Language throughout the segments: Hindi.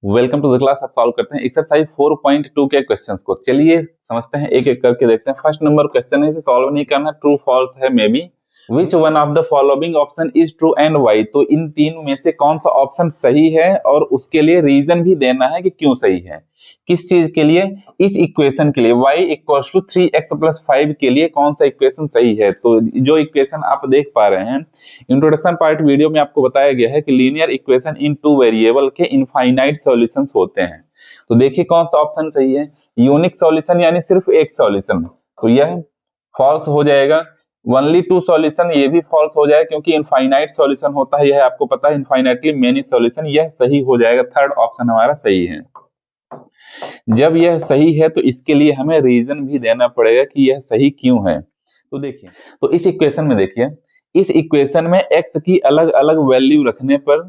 Welcome to the class. आप सॉल्व करते हैं एक्सरसाइज 4.2 के क्वेश्चंस को। चलिए समझते हैं, एक एक करके देखते हैं। फर्स्ट नंबर क्वेश्चन है, इसे सॉल्व नहीं करना, ट्रू फॉल्स है may be. Which one of the following option is true and why. तो इन तीन में से कौन सा ऑप्शन सही है और उसके लिए रीजन भी देना है कि क्यों सही है, किस चीज के लिए। इस इक्वेशन के लिए y equals to 3x plus 5 के लिए कौन सा इक्वेशन सही है। तो जो इक्वेशन आप देख पा रहे हैं, इंट्रोडक्शन पार्ट वीडियो में आपको बताया गया है कि linear equation in two variable के इनफाइनाइट सॉल्यूशंस होते हैं। तो देखिए कौन सा ऑप्शन सही है, यूनिक सॉल्यूशन यानी सिर्फ एक सॉल्यूशन, तो यह फॉल्स हो जाएगा। ओनली टू सॉल्यूशन, ये भी फॉल्स हो जाएगा क्योंकि इनफाइनाइट सॉल्यूशन होता है, यह आपको पता है, इनफाइनाइटली मेनी सॉल्यूशन, यह सही हो जाएगा। थर्ड ऑप्शन हमारा सही है। जब यह सही है तो इसके लिए हमें रीजन भी देना पड़ेगा कि यह सही क्यों है। तो देखिए, तो इस इक्वेशन में देखिए, इस इक्वेशन में x की अलग अलग वैल्यू रखने पर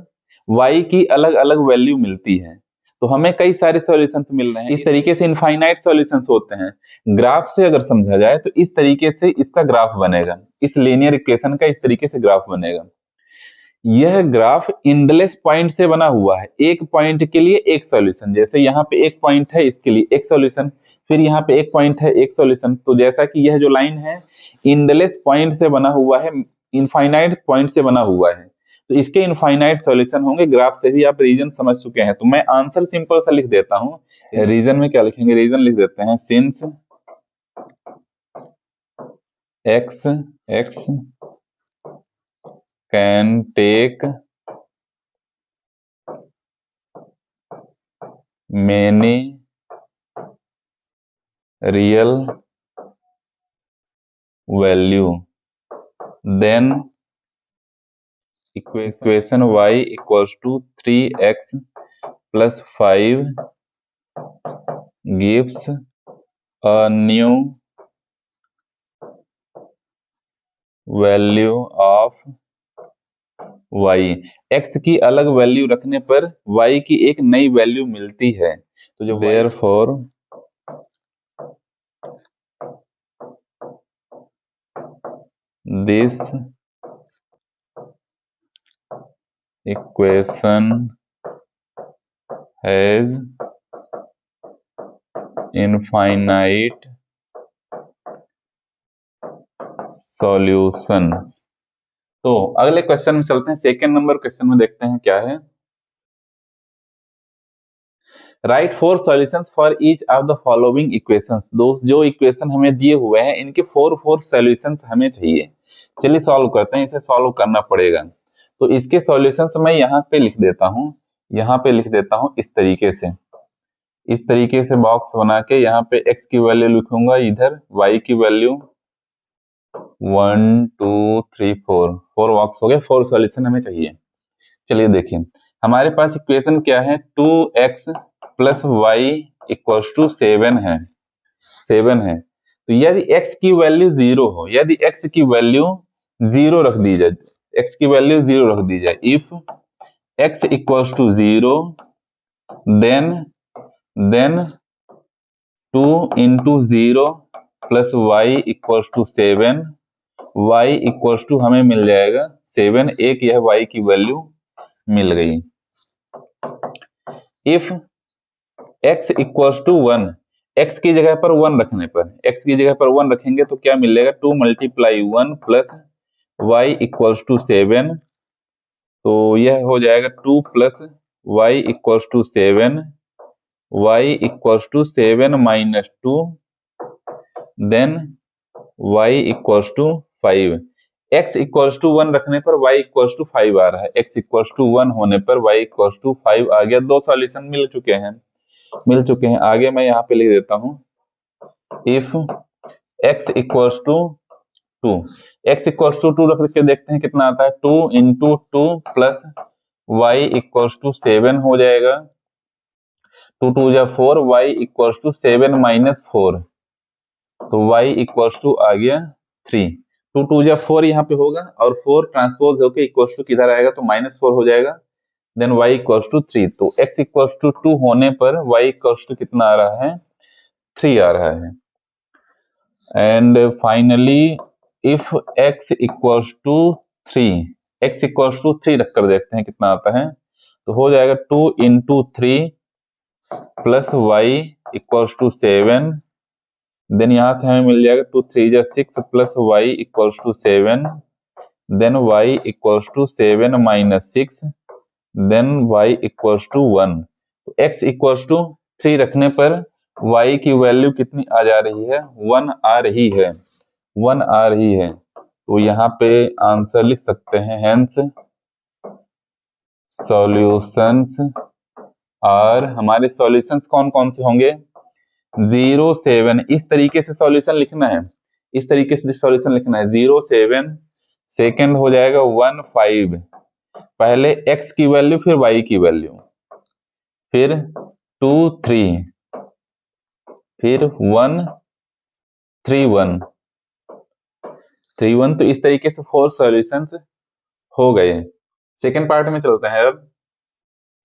y की अलग अलग वैल्यू मिलती है। तो हमें कई सारे सॉल्यूशंस मिल रहे हैं, इस तरीके से इनफाइनाइट सॉल्यूशंस होते हैं। ग्राफ से अगर समझा जाए तो इस तरीके से इसका ग्राफ बनेगा, इस लीनियर इक्वेशन का इस तरीके से ग्राफ बनेगा। यह ग्राफ इंडलेस पॉइंट से बना हुआ है, एक पॉइंट के लिए एक सॉल्यूशन। जैसे यहाँ पे एक पॉइंट है, इसके लिए एक सॉल्यूशन, फिर यहाँ पे एक पॉइंट है, एक सॉल्यूशन। तो जैसा कि यह जो लाइन है इंडलेस पॉइंट से बना हुआ है, इनफाइनाइट पॉइंट से बना हुआ है, तो इसके इनफाइनाइट सॉल्यूशन होंगे। ग्राफ से भी आप रीजन समझ चुके हैं, तो मैं आंसर सिंपल सा लिख देता हूँ। रीजन में क्या लिखेंगे, रीजन लिख देते हैं, since x can take many real value, then equation y equals to 3x plus 5 gives a new value of y। x की अलग वैल्यू रखने पर y की एक नई वैल्यू मिलती है। तो जो therefore this equation has infinite solutions। तो अगले क्वेश्चन में चलते हैं। सेकेंड नंबर क्वेश्चन में देखते हैं क्या है। Right 4 solutions for each of the following equations. जो इक्वेशन हमें दिए हुए हैं इनके 4 सॉल्यूशंस हमें चाहिए। चलिए सॉल्व करते हैं, इसे सॉल्व करना पड़ेगा। तो इसके सॉल्यूशंस मैं यहाँ पे लिख देता हूँ, यहाँ पे लिख देता हूँ इस तरीके से, इस तरीके से बॉक्स बना के यहाँ पे x की वैल्यू लिखूंगा, इधर y की वैल्यू 1 2 3 4 बॉक्स हो गए। 4 सॉल्यूशन हमें चाहिए। चलिए देखिए, हमारे पास इक्वेशन क्या है, 2x plus y equals to 7 है, 7 है। तो यदि x की वैल्यू 0 हो, यदि x की वैल्यू 0 रख दी जाए, x की वैल्यू 0 रख दी जाए, if x equals to 0 then 2 into 0 plus y equals to 7, y equals to हमें मिल जाएगा 7, एक यह y की वैल्यू मिल गई। If x equals to 1, x की जगह पर 1 रखने पर, x की जगह पर 1 रखेंगे तो क्या मिलेगा, 2 multiply 1 plus y equals to 7। तो यह हो जाएगा 2 plus y equals to 7, y equals to 7 minus 2, then y equals to 5। x equals to 1 रखने पर y इक्वल्स टू 5 आ रहा है, x इक्वल्स टू 1 होने पर y इक्वल्स टू 5 आ गया। 2 सॉल्यूशन मिल चुके हैं। आगे मैं यहाँ पे लिख देता हूँ, if x equals to 2, x equals to 2 रख के देखते हैं कितना आता है, 2 into 2 plus y equals to 7 हो जाएगा, 2 2 जा 4, y इक्वल्स टू 7 माइनस 4, तो y इक्वल्स टू आ गया 3। 2 2 जा 4 यहाँ पे होगा और 4 ट्रांसपोज होके इक्वल्स टू किधर आएगा, तो माइनस 4 हो जाएगा, देन y इक्वल्स टू 3। तो x इक्वल्स टू 2 होने पर y इक्वल्स टू कितना आ रहा है, 3 आ रहा है। And finally if x equals to 3, x equals to 3 रखकर देखते हैं कितना आता है। तो हो जाएगा 2 into 3 plus y equals to 7, then यहाँ से हमें मिल जाएगा 2 3 जा 6 plus y equals to 7, then y equals to 7 minus 6, then y equals to 1। तो x इक्वल्स टू 3 रखने पर y की वैल्यू कितनी आ जा रही है? 1 आ रही है, 1 आ रही है। तो यहाँ पे आंसर लिख सकते हैं, हेंस सॉल्यूशंस और हमारे सॉल्यूशंस कौन कौन से होंगे? 0 7, इस तरीके से सॉल्यूशन लिखना है, इस तरीके से सॉल्यूशन लिखना है। 0 7, सेकंड हो जाएगा 1 5, पहले x की वैल्यू फिर y की वैल्यू, फिर 2 3, फिर 1 3 1 3 1। तो इस तरीके से 4 सॉल्यूशंस हो गए। सेकंड पार्ट में चलते हैं। अब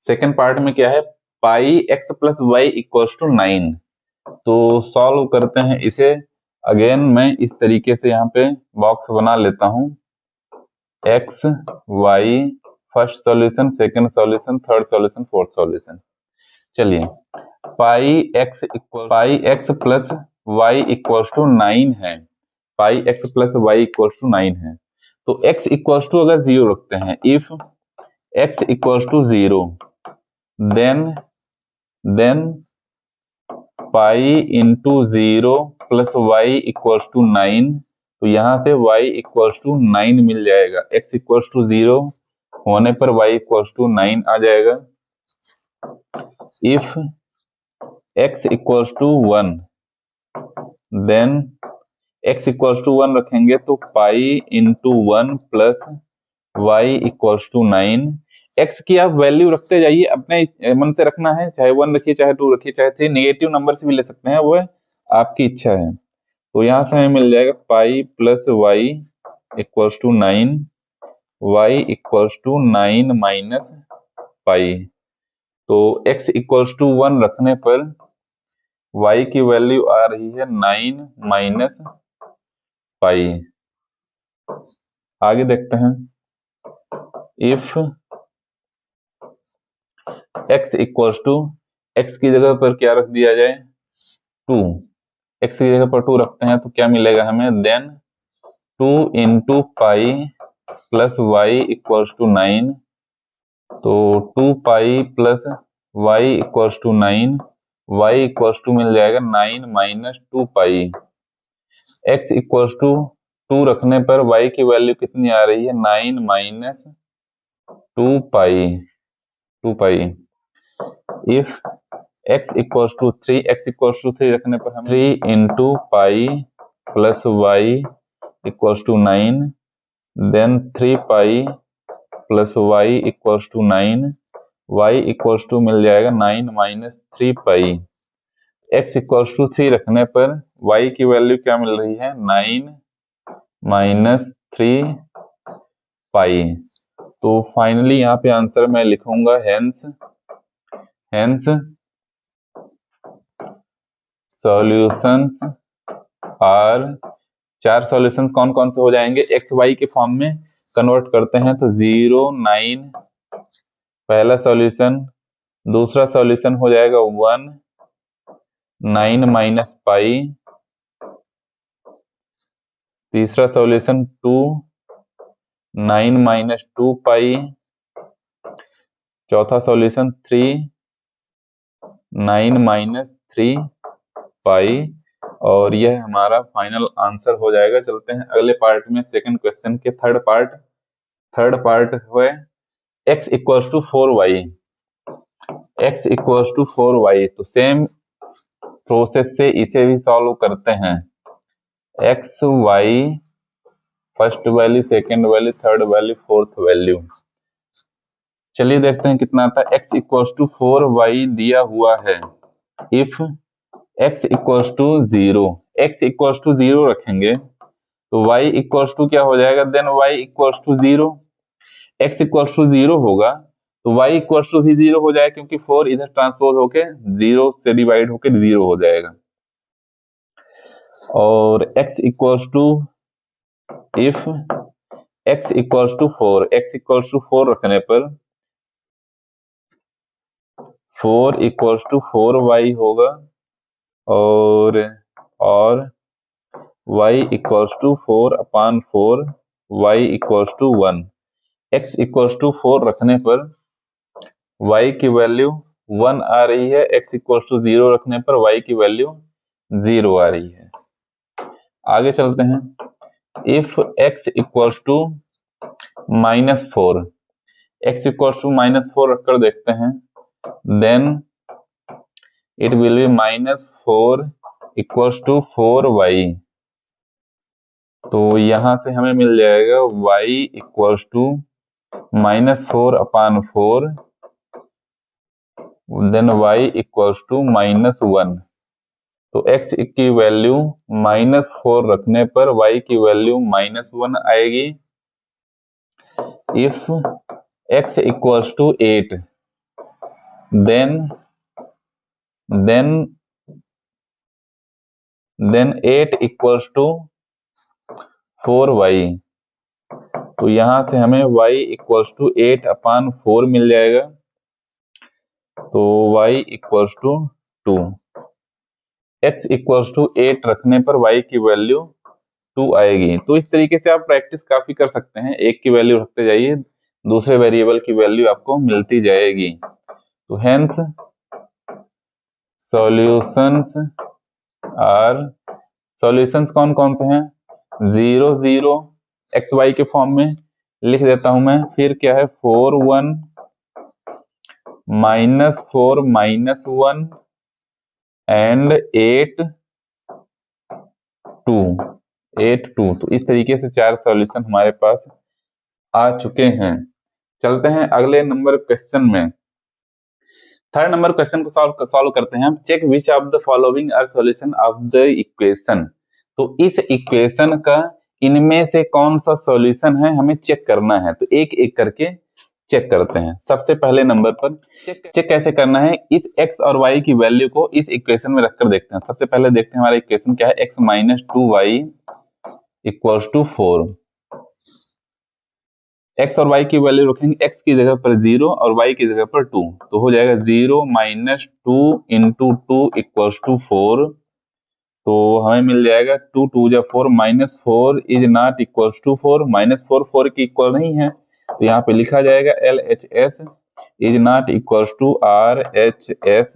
सेकंड पार्ट में क्या है? Pi x plus y equals to 9। तो सॉल्व करते हैं इसे। अगेन मैं इस तरीके से यहाँ पे बॉक्स बना लेता हूँ, x y first solution, second solution, third solution, fourth solution. चलिए, pi x plus y equals to 9 है, pi x plus y equals to 9 है। तो x इक्वल्स टू अगर 0 रखते हैं, if x equals to 0, then pi into 0 plus y equals to 9। तो यहां से y इक्वल्स टू 9 मिल जाएगा। x इक्वल्स टू 0 होने पर y इक्वल्स टू 9 आ जाएगा। If x equals to 1, then x equals to 1 रखेंगे तो pi into 1 plus y equals to 9। x की आप वैल्यू रखते जाइए, अपने मन से रखना है, चाहे 1 रखिए, चाहे 2 रखिए, चाहे 3, नेगेटिव नंबर से भी ले सकते हैं, वो आपकी इच्छा है। तो यहाँ से हमें मिल जाएगा pi plus y equals to 9, y equals to 9 minus pi. तो x इक्वल्स टू 1 रखने पर y की वैल्यू आ रही है 9 माइनस पाई। आगे देखते हैं। If x equals to, x की जगह पर क्या रख दिया जाए? 2, x की जगह पर 2 रखते हैं तो क्या मिलेगा हमें? Then 2 into pi plus y equals to 9। तो 2 pi plus y equals to 9, y equals to मिल जाएगा 9 minus 2 pi. x equals to 2 रखने पर y की वैल्यू कितनी आ रही है? 9 minus 2 pi, 2 pi. If x equals to 3, x equals to 3 रखने पर हमें 3 into pi plus y equals to 9, then 3 pi plus y equals to 9, y equals to मिल जाएगा 9 minus 3 pi. x equals to 3 रखने पर y की वैल्यू क्या मिल रही है? 9 माइनस 3 पाई। तो फाइनली यहाँ पे आंसर मैं लिखूंगा हेंस सॉल्यूशंस आर, 4 सॉल्यूशंस कौन कौन से हो जाएंगे? एक्स वाई के फॉर्म में कन्वर्ट करते हैं तो 0 9 पहला सॉल्यूशन, दूसरा सॉल्यूशन हो जाएगा 1 9 माइनस पाई, तीसरा सॉल्यूशन 2 9 माइनस 2 पाई, चौथा सॉल्यूशन 3 9 माइनस 3 पाई। और यह हमारा फाइनल आंसर हो जाएगा। चलते हैं अगले पार्ट में, सेकंड क्वेश्चन के थर्ड पार्ट हुए x equals to 4y, x equals to 4y। तो सेम प्रोसेस से इसे भी सॉल्व करते हैं। x y first value, second value, third value, fourth value. चलिए देखते हैं कितना आता है। x इक्वल्स टू 4y दिया हुआ है। If x equals to 0, x equals to 0 रखेंगे तो y इक्वल्स टू क्या हो जाएगा? Then y equals to 0, x equals to 0 होगा तो y इक्वल्स टू भी 0 हो जाएगा, क्योंकि 4 इधर ट्रांसपोज होके 0 से डिवाइड होके 0 हो जाएगा। और x equals to, if x equals to 4, x equals to 4 रखने पर 4 इक्वल्स टू 4y होगा और y equals to 4/4 y equals to 1। x equals to 4 रखने पर y की वैल्यू 1 आ रही है, x इक्वल्स टू 0 रखने पर y की वैल्यू 0 आ रही है। आगे चलते हैं। If x equals to -4, x equals to -4 रखकर देखते हैं, then it will be -4 equals to 4y। तो यहां से हमें मिल जाएगा y equals to -4/4, then y equals to -1। तो x की वैल्यू -4 रखने पर y की वैल्यू -1 आएगी। If x equals to 8, then 8 equals to 4y। तो यहां से हमें y इक्वल्स टू 8/4 मिल जाएगा। तो y equals to 2। x equals to 8 रखने पर y की वैल्यू 2 आएगी। तो इस तरीके से आप प्रैक्टिस काफी कर सकते हैं, एक की वैल्यू रखते जाइए, दूसरे वेरिएबल की वैल्यू आपको मिलती जाएगी। तो हेंस सॉल्यूशंस कौन कौन से हैं? 0 0 xy के फॉर्म में लिख देता हूं मैं, फिर क्या है 4 1 -4 -1 एंड 8 2। तो इस तरीके से 4 सॉल्यूशन हमारे पास आ चुके हैं। चलते हैं अगले नंबर क्वेश्चन में। थर्ड नंबर क्वेश्चन को सॉल्व करते हैं। Check which of the following are solution of the equation. तो इस इक्वेशन का इनमें से कौन सा सॉल्यूशन है हमें चेक करना है। तो एक एक करके चेक करते हैं। सबसे पहले नंबर पर चेक कैसे करना है, इस x और y की वैल्यू को इस इक्वेशन में रखकर देखते हैं। सबसे पहले देखते हैं हमारा इक्वेशन क्या है, x - 2y equals to 4। x और y की वैल्यू रखेंगे, x की जगह पर 0 और y की जगह पर 2, तो हो जाएगा 0 - 2 × 2 इक्वल्स टू 4। तो हमें मिल जाएगा 2 2 जा 4 -4 इज नॉट इक्वल्स टू 4। -4 4 की इक्वल नहीं है, तो यहाँ पे लिखा जाएगा LHS is not equals to RHS।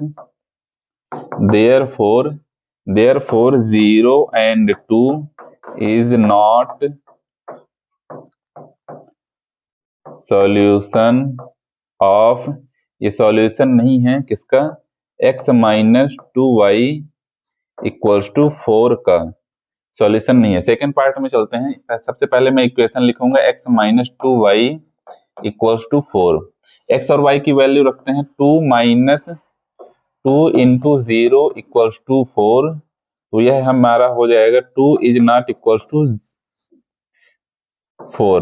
therefore 0 and 2 is not solution of, ये सॉल्यूशन नहीं है किसका, x - 2y इक्वल्स टू 4 का सॉल्यूशन नहीं है। सेकेंड पार्ट में चलते हैं। सबसे पहले मैं इक्वेशन लिखूंगा x - 2y equals to 4। x और y की वैल्यू रखते हैं 2 - 2 × 0 इक्वल्स टू 4। तो यह हमारा हो जाएगा 2 इज नॉट इक्वल्स टू 4।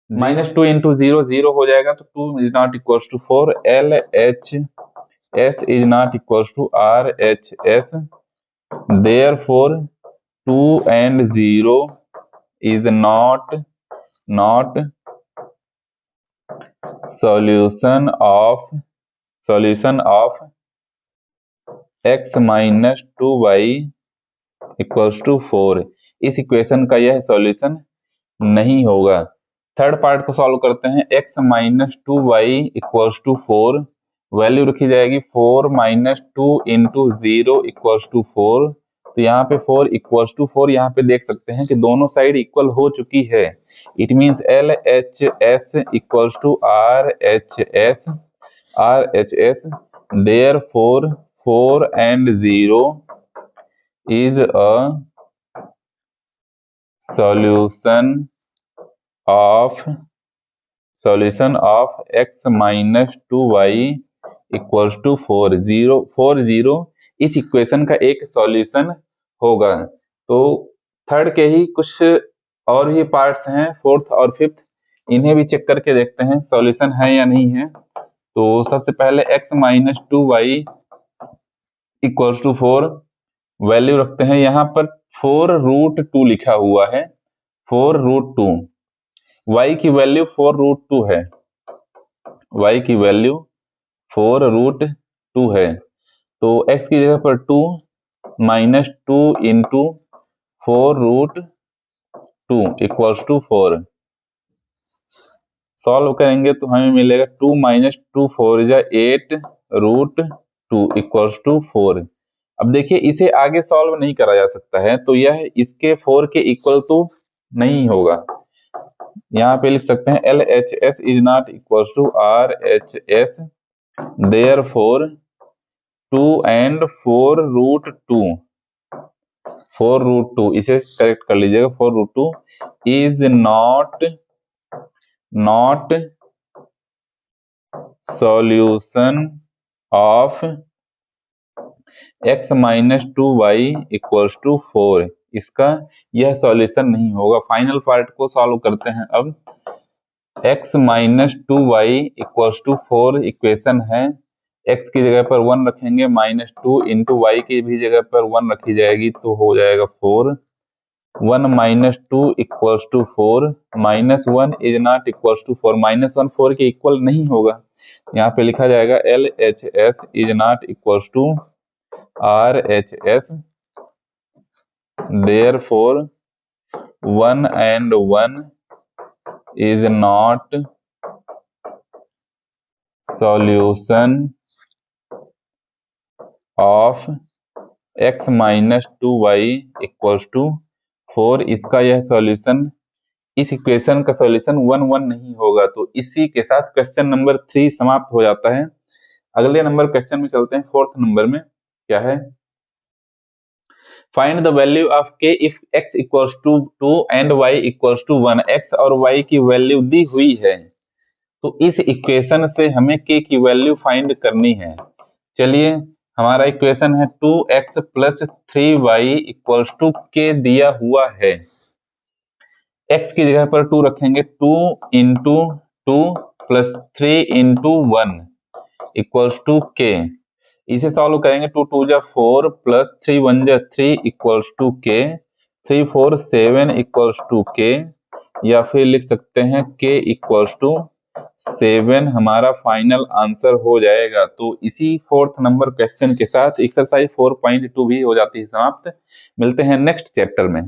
-2 × 0 0 हो जाएगा, तो 2 is not equals to 4। LHS is not equals to RHS। therefore 2 and 0 is not solution of x - 2y equals to 4। इस इक्वेशन का यह सॉल्यूशन नहीं होगा। थर्ड पार्ट को सॉल्व करते हैं। x - 2y equals to 4, value रखी जाएगी 4 - 2 × 0 इक्वल्स टू 4। तो यहाँ पे 4 इक्वल्स टू 4, यहाँ पे देख सकते हैं कि दोनों साइड इक्वल हो चुकी है। It means LHS equals to RHS। therefore 4 and 0 is a solution of x - 2y equals to 4। 0 इस इक्वेशन का एक सॉल्यूशन होगा। तो थर्ड के ही कुछ और भी पार्ट्स हैं, फोर्थ और फिफ्थ, इन्हें भी चेक करके देखते हैं सॉल्यूशन है या नहीं है। तो सबसे पहले x - 2y equals to 4, value रखते हैं यहाँ पर 4√2 लिखा हुआ है, 4√2। y की वैल्यू 4√2 है, y की वैल्यू 4√2 है, तो x की जगह पर 2 minus 2 into 4√2 equals to 4। Solve करेंगे तो हमें मिलेगा 2 माइनस 2 4 जा 8√2 इक्वल्स टू 4। अब देखिए इसे आगे सॉल्व नहीं करा जा सकता है, तो यह इसके 4 के इक्वल तो नहीं होगा। यहाँ पे लिख सकते हैं LHS is not equals to RHS, therefore 2 and 4√2 इसे करेक्ट कर लीजिएगा। 4√2 is not solution of x minus 2y equals to 4। इसका यह सॉल्यूशन नहीं होगा। फाइनल पार्ट को सॉल्व करते हैं। अब x minus 2y equals to 4 equation है। x की जगह पर 1 रखेंगे, माइनस 2 इंटू वाई की भी जगह पर 1 रखी जाएगी तो हो जाएगा 4। 1 minus 2 equals to 4, minus 1 is not equals to 4। Minus 1 4 के इक्वल नहीं होगा। यहाँ पे लिखा जाएगा LHS is not equals to RHS, therefore 1 and 1 is not solution of x minus 2y equals to 4। इसका यह सॉल्यूशन, इस इक्वेशन का सॉल्यूशन 1 1 नहीं होगा। तो इसी के साथ क्वेश्चन नंबर 3 समाप्त हो जाता है। अगले नंबर क्वेश्चन में चलते हैं। 4th नंबर में क्या है, find the value of k if x equals to 2 and y equals to 1। x और y की वैल्यू दी हुई है, तो इस इक्वेशन से हमें k की वैल्यू फाइंड करनी है। चलिए, हमारा इक्वेशन है 2x plus 3y equals to k दिया हुआ है। x की जगह पर 2 रखेंगे, 2 into 2 plus 3 into 1 equals to k। इसे सॉल्व करेंगे, 2 2 जा 4 प्लस 3 1 जा 3 equals to k, 3 4 7 equals to k, या फिर लिख सकते हैं k इक्वल्स टू 7 हमारा फाइनल आंसर हो जाएगा। तो इसी 4th नंबर क्वेश्चन के साथ एक्सरसाइज 4.2 भी हो जाती है समाप्त। मिलते हैं नेक्स्ट चैप्टर में।